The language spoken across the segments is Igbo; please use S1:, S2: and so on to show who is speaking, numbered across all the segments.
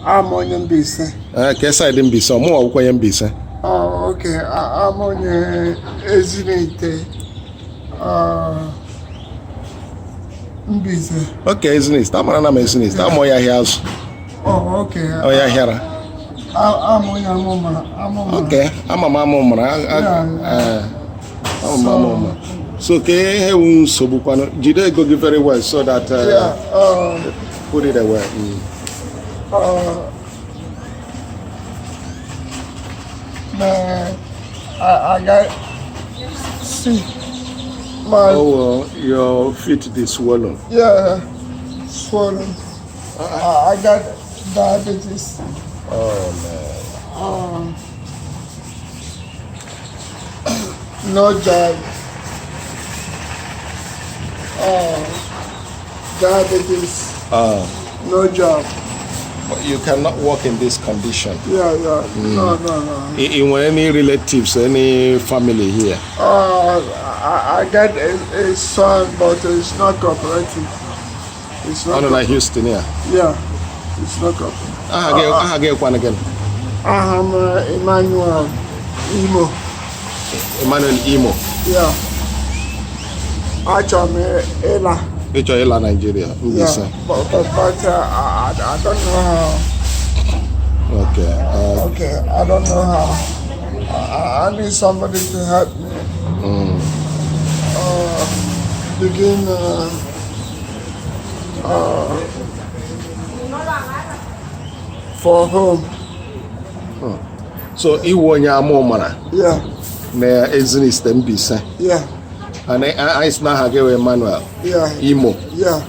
S1: I'm on Mbaise.
S2: Kesa in Mbaise, more of Mbaise.
S1: Oh, okay. I'm on Ezinite. Mbaise.
S2: Okay, Ezinite. I'm on Ezinite. I'm on your house.
S1: Oh, okay.
S2: Oh, yeah, here.
S1: I'm on your mama.
S2: Okay, I'm a mama. I'm a mama. So, okay, Sobukano. Did they go very well so that put it away?
S1: I got sick.
S2: Your feet is swollen.
S1: Yeah, swollen. I got diabetes.
S2: Oh man.
S1: No job. Diabetes. No job.
S2: But you cannot work in this condition.
S1: Yeah. No.
S2: In any relatives, any family here?
S1: I got a son, but it's not cooperative. It's not.
S2: Like Houston, yeah.
S1: Yeah, it's not cooperative.
S2: Again.
S1: I'm Emmanuel IMO.
S2: Emmanuel IMO.
S1: Yeah. Actually, Ella.
S2: It's Ella, Nigeria.
S1: Yeah, but I don't know how.
S2: Okay.
S1: Okay, I don't know how. I need somebody to help me. Begin for home.
S2: So, you want your mama?
S1: Yeah.
S2: Na Ezinite Mbaise.
S1: Yeah.
S2: And I now have Emmanuel.
S1: Yeah.
S2: IMO.
S1: Yeah.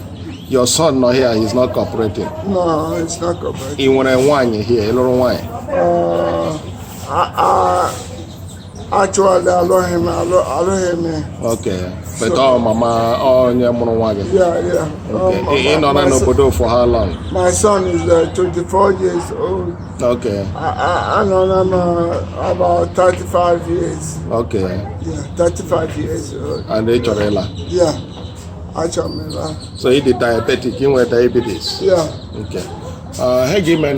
S2: Your son not here, he's not cooperating.
S1: No, it's not cooperating.
S2: He want a wine here, a little wine.
S1: Actually, I love him.
S2: Okay. But so, mama, your mama.
S1: Yeah.
S2: Okay. He not no for how long?
S1: My son is 24 years old.
S2: Okay.
S1: I know him about 35 years.
S2: Okay.
S1: Yeah, 35 years old.
S2: And they chorela.
S1: Yeah. Actually.
S2: So he did diabetic, he went diabetes.
S1: Yeah.
S2: Okay. Hey, give me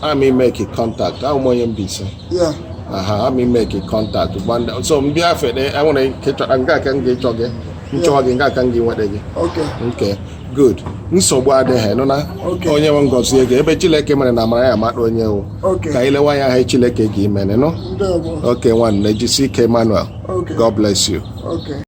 S2: I may make a contact. How much Mbaise?
S1: Yeah.
S2: I may make a contact. So I want to get a get okay. Good. Nsogbu adịghị nọ na onye nwe ngozi ego ebe Chineke mere na amara ya amadụ onye o ka ilewa ya ha Chineke ga imene no. Okay, nwanne jisi ike Emmanuel. God bless you.
S1: Okay.